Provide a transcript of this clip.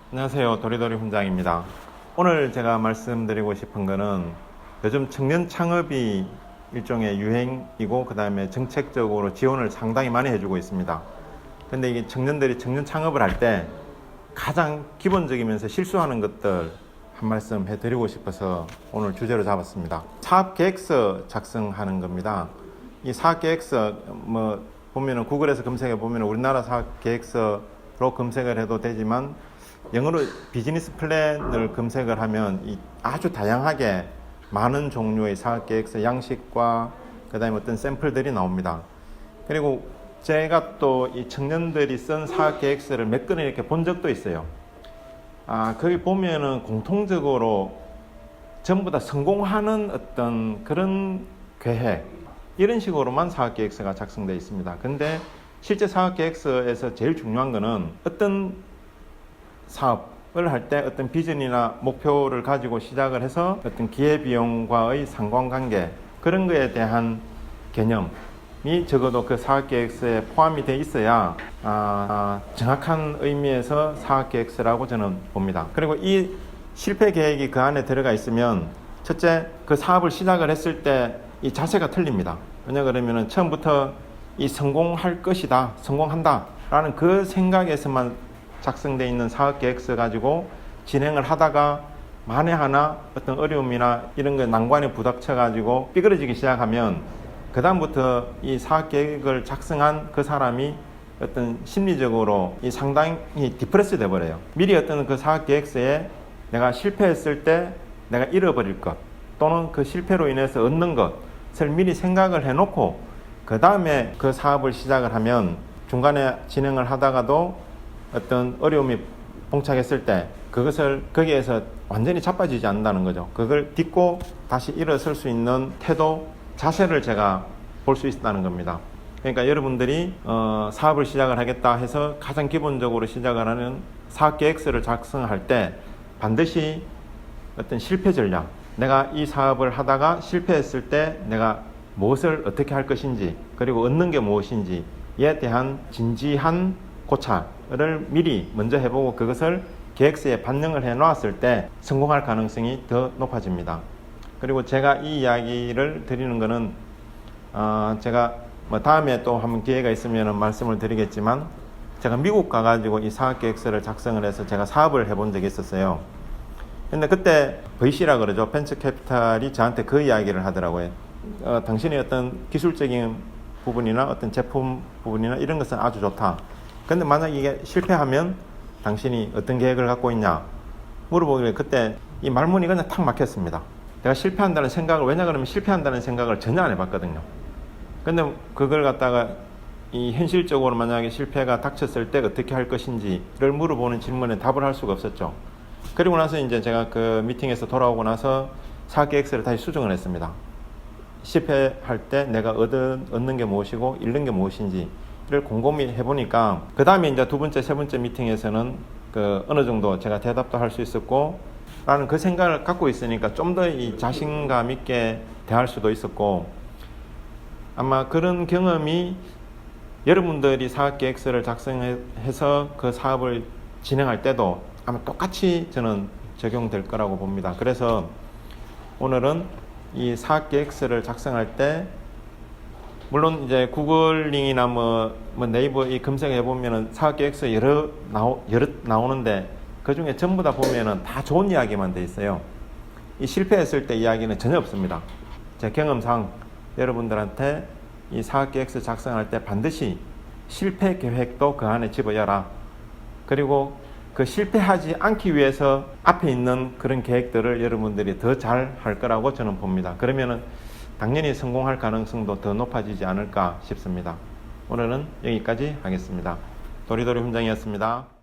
안녕하세요. 도리도리 훈장입니다. 오늘 제가 말씀드리고 싶은 거는 요즘 청년 창업이 일종의 유행이고 그 다음에 정책적으로 지원을 상당히 많이 해주고 있습니다. 근데 이게 청년들이 청년 창업을 할 때 가장 기본적이면서 실수하는 것들 한 말씀 해드리고 싶어서 오늘 주제로 잡았습니다. 사업계획서 작성하는 겁니다. 이 사업계획서 보면은 구글에서 검색해 보면 우리나라 사업계획서로 검색을 해도 되지만 영어로 비즈니스 플랜을 검색을 하면 아주 다양하게 많은 종류의 사업계획서 양식과 그 다음에 어떤 샘플들이 나옵니다. 그리고 제가 또 이 청년들이 쓴 사업계획서를 몇 건을 이렇게 본 적도 있어요. 거기 보면은 공통적으로 전부 다 성공하는 어떤 그런 계획, 이런 식으로만 사업계획서가 작성되어 있습니다. 근데 실제 사업계획서에서 제일 중요한 거는 어떤 사업을 할 때 어떤 비전이나 목표를 가지고 시작을 해서 어떤 기회비용과의 상관관계, 그런 거에 대한 개념이 적어도 그 사업계획서에 포함이 되어 있어야 정확한 의미에서 사업계획서라고 저는 봅니다. 그리고 이 실패 계획이 그 안에 들어가 있으면 첫째, 그 사업을 시작을 했을 때 이 자세가 틀립니다. 왜냐 그러면은 처음부터 이 성공할 것이다, 성공한다 라는 그 생각에서만 작성되어 있는 사업계획서 가지고 진행을 하다가 만에 하나 어떤 어려움이나 이런 거 난관에 부닥쳐 가지고 삐그러지기 시작하면 그 다음부터 이 사업계획을 작성한 그 사람이 어떤 심리적으로 이 상당히 디프레스 돼 버려요. 미리 어떤 그 사업계획서에 내가 실패했을 때 내가 잃어버릴 것 또는 그 실패로 인해서 얻는 것을 미리 생각을 해놓고 그 다음에 그 사업을 시작을 하면 중간에 진행을 하다가도 어떤 어려움이 봉착했을 때 그것을 거기에서 완전히 자빠지지 않는다는 거죠. 그걸 딛고 다시 일어설 수 있는 태도, 자세를 제가 볼 수 있다는 겁니다. 그러니까 여러분들이 사업을 시작을 하겠다 해서 가장 기본적으로 시작을 하는 사업계획서를 작성할 때 반드시 어떤 실패 전략, 내가 이 사업을 하다가 실패했을 때 내가 무엇을 어떻게 할 것인지, 그리고 얻는 게 무엇인지에 대한 진지한 고찰을 미리 먼저 해보고 그것을 계획서에 반영을 해 놓았을 때 성공할 가능성이 더 높아집니다. 그리고 제가 이 이야기를 드리는 거는 제가 다음에 또 한번 기회가 있으면 말씀을 드리겠지만 제가 미국 가가지고 이 사업계획서를 작성을 해서 제가 사업을 해본 적이 있었어요. 근데 그때 VC라 그러죠. 벤처캐피탈이 저한테 그 이야기를 하더라고요. 당신의 어떤 기술적인 부분이나 어떤 제품 부분이나 이런 것은 아주 좋다. 근데 만약 이게 실패하면 당신이 어떤 계획을 갖고 있냐 물어보길래 그때 이 말문이 그냥 탁 막혔습니다. 내가 실패한다는 생각을, 왜냐 그러면 실패한다는 생각을 전혀 안 해봤거든요. 근데 그걸 갖다가 이 현실적으로 만약에 실패가 닥쳤을 때 어떻게 할 것인지를 물어보는 질문에 답을 할 수가 없었죠. 그리고 나서 이제 제가 그 미팅에서 돌아오고 나서 사업계획서를 다시 수정을 했습니다. 실패할 때 내가 얻는 게 무엇이고 잃는 게 무엇인지를 곰곰이 해보니까 그 다음에 이제 두 번째, 세 번째 미팅에서는 그 어느 정도 제가 대답도 할 수 있었고 라는 그 생각을 갖고 있으니까 좀 더 이 자신감 있게 대할 수도 있었고, 아마 그런 경험이 여러분들이 사업계획서를 작성해서 그 사업을 진행할 때도 아마 똑같이 저는 적용될 거라고 봅니다. 그래서 오늘은 이 사업계획서를 작성할 때 물론 이제 구글링이나 네이버 이 검색해 보면은 사업계획서 여러 나오는데 그 중에 전부 다 보면은 다 좋은 이야기만 돼 있어요. 이 실패했을 때 이야기는 전혀 없습니다. 제 경험상 여러분들한테 이 사업계획서 작성할 때 반드시 실패 계획도 그 안에 집어넣어라. 그리고 그 실패하지 않기 위해서 앞에 있는 그런 계획들을 여러분들이 더 잘 할 거라고 저는 봅니다. 그러면은 당연히 성공할 가능성도 더 높아지지 않을까 싶습니다. 오늘은 여기까지 하겠습니다. 도리도리 훈장이었습니다.